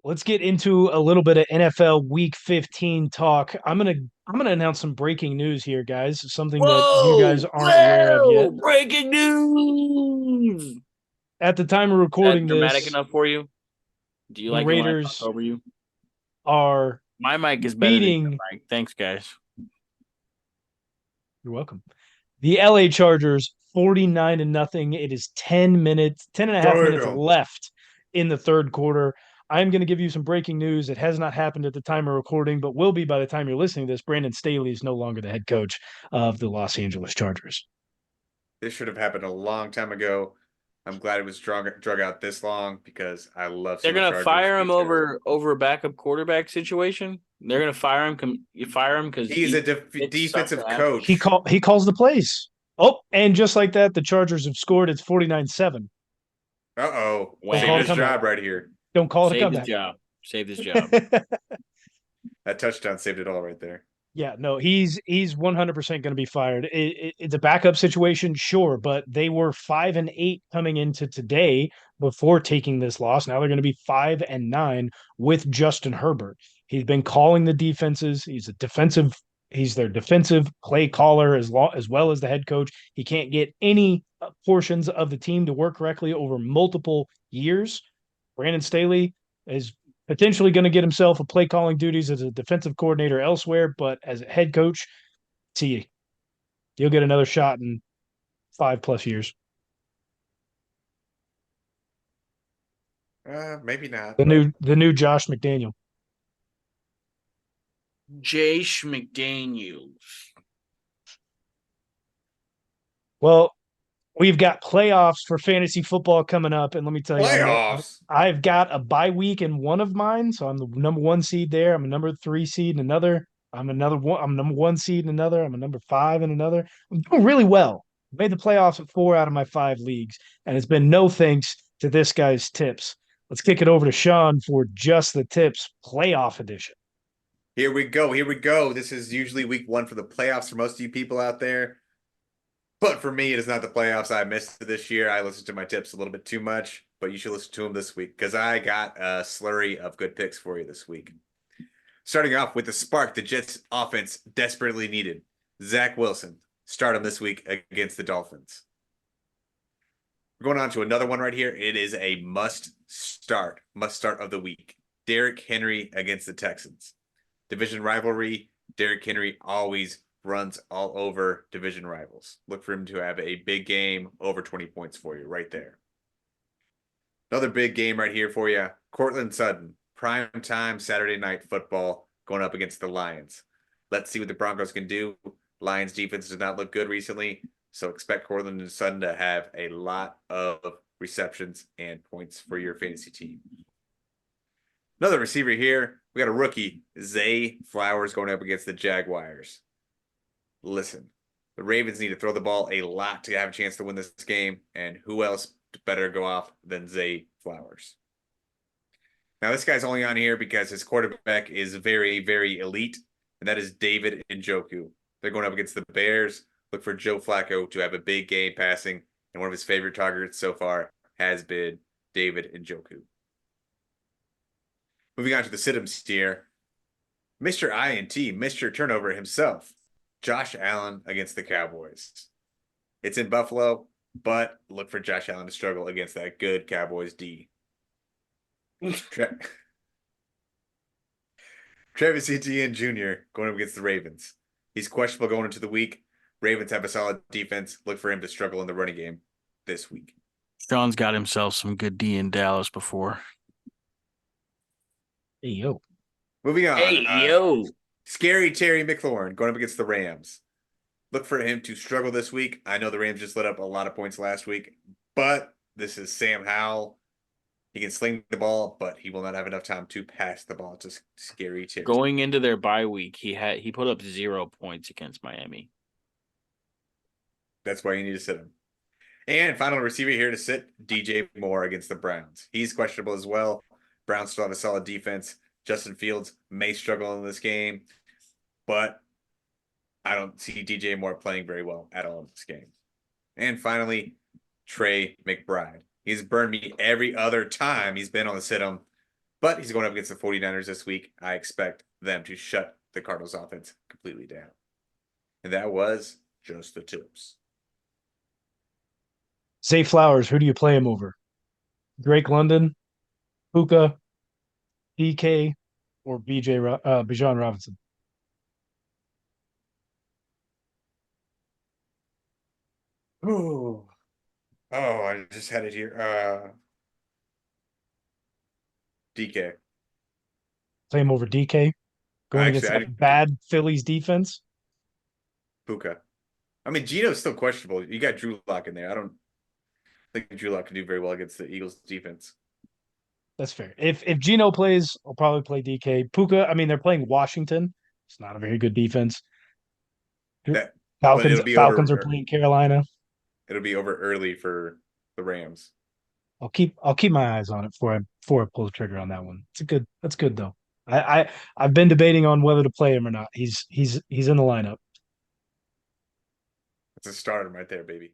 let's get into a little bit of NFL Week 15 talk. I'm gonna announce some breaking news here, guys. Something that you guys Whoa! aren't aware of yet. Whoa! Breaking news! Is At the time of that recording dramatic this, enough for you? Do you the like it when I talk Raiders over you? are My mic is better than beating. your mic. Thanks, guys. You're welcome. The LA Chargers 49 to nothing. It is 10 minutes, 10 and a half minutes Damn. left in the third quarter. I'm going to give you some breaking news. It has not happened at the time of recording, but will be by the time you're listening to this. Brandon Staley is no longer the head coach of the Los Angeles Chargers. This should have happened a long time ago. I'm glad it was drug out this long because I love They're seeing the gonna Chargers fire be him terrible. over a backup quarterback situation. They're gonna fire him. You fire him because He's a it sucked defensive ass. coach. He calls the plays. Oh, and just like that, the Chargers have scored. It's 49-7. Uh-oh. Don't Saved call it a his Whammy. comeback. job right here. Don't call it a Saved his comeback. job. Saved his job. That touchdown saved it all right there. Yeah, no, he's 100% going to be fired. It's a backup situation, sure, but they were 5-8 coming into today before taking this loss. Now they're going to be 5-9 with Justin Herbert. He's been calling the defenses. He's their defensive play caller as well as the head coach. He can't get any portions of the team to work correctly over multiple years. Brandon Staley is potentially going to get himself a play calling duties as a defensive coordinator elsewhere, but as a head coach, see you. You'll get another shot in 5+ years. Maybe not, The but new Josh McDaniel. Jace McDaniels. Well, we've got playoffs for fantasy football coming up, and let me tell you, playoffs. I've got a bye week in one of mine, so I'm the number one seed there. I'm a number three seed in another. I'm another one. I'm number one seed in another. I'm a number five in another. I'm doing really well. Made the playoffs at 4 out of my 5 leagues, and it's been no thanks to this guy's tips. Let's kick it over to Sean for just the tips playoff edition. Here we go. Here we go. This is usually week one for the playoffs for most of you people out there. But for me, it is not the playoffs. I missed it this year. I listened to my tips a little bit too much, but you should listen to them this week because I got a slurry of good picks for you this week. Starting off with the spark the Jets offense desperately needed. Zach Wilson. Start him this week against the Dolphins. We're going on to another one right here. It is a must start of the week. Derrick Henry against the Texans. Division rivalry. Derrick Henry always runs all over division rivals. Look for him to have a big game, over 20 points for you right there. Another big game right here for you. Cortland Sutton, prime time Saturday night football going up against the Lions. Let's see what the Broncos can do. Lions defense does not look good recently, so expect Cortland and Sutton to have a lot of receptions and points for your fantasy team. Another receiver here. We got a rookie, Zay Flowers, going up against the Jaguars. Listen, the Ravens need to throw the ball a lot to have a chance to win this game, and who else better go off than Zay Flowers? Now, this guy's only on here because his quarterback is very, very elite, and that is David Njoku. They're going up against the Bears. Look for Joe Flacco to have a big game passing, and one of his favorite targets so far has been David Njoku. Moving on to the sit-ems here. Mr. INT, Mr. Turnover himself, Josh Allen against the Cowboys. It's in Buffalo, but look for Josh Allen to struggle against that good Cowboys D. Travis Etienne Jr. going up against the Ravens. He's questionable going into the week. Ravens have a solid defense. Look for him to struggle in the running game this week. Sean's got himself some good D in Dallas before. Hey, yo. Moving on. Hey, yo. Scary Terry McLaurin going up against the Rams. Look for him to struggle this week. I know the Rams just let up a lot of points last week, but this is Sam Howell. He can sling the ball, but he will not have enough time to pass the ball to Scary Terry. Going into their bye week, he put up 0 points against Miami. That's why you need to sit him. And final receiver here to sit, DJ Moore against the Browns. He's questionable as well. Browns still have a solid defense. Justin Fields may struggle in this game, but I don't see DJ Moore playing very well at all in this game. And finally, Trey McBride. He's burned me every other time he's been on the sit-em. But he's going up against the 49ers this week. I expect them to shut the Cardinals offense completely down. And that was just the tips. Zay Flowers, who do you play him over? Drake London, Puka, DK, or Bijan Robinson? Oh, I just had it here. DK. Play him over DK, going against Actually, that bad Phillies defense. Puka. I mean, Geno's still questionable. You got Drew Lock in there. I don't think Drew Lock can do very well against the Eagles defense. That's fair. If Geno plays, I'll probably play DK. Puka, I mean, they're playing Washington. It's not a very good defense. That, but Falcons it'll be Falcons are over. playing Carolina. It'll be over early for the Rams. I'll keep my eyes on it before I pull the trigger on that one. That's good though. I've been debating on whether to play him or not. He's in the lineup. It's a stardom right there, baby.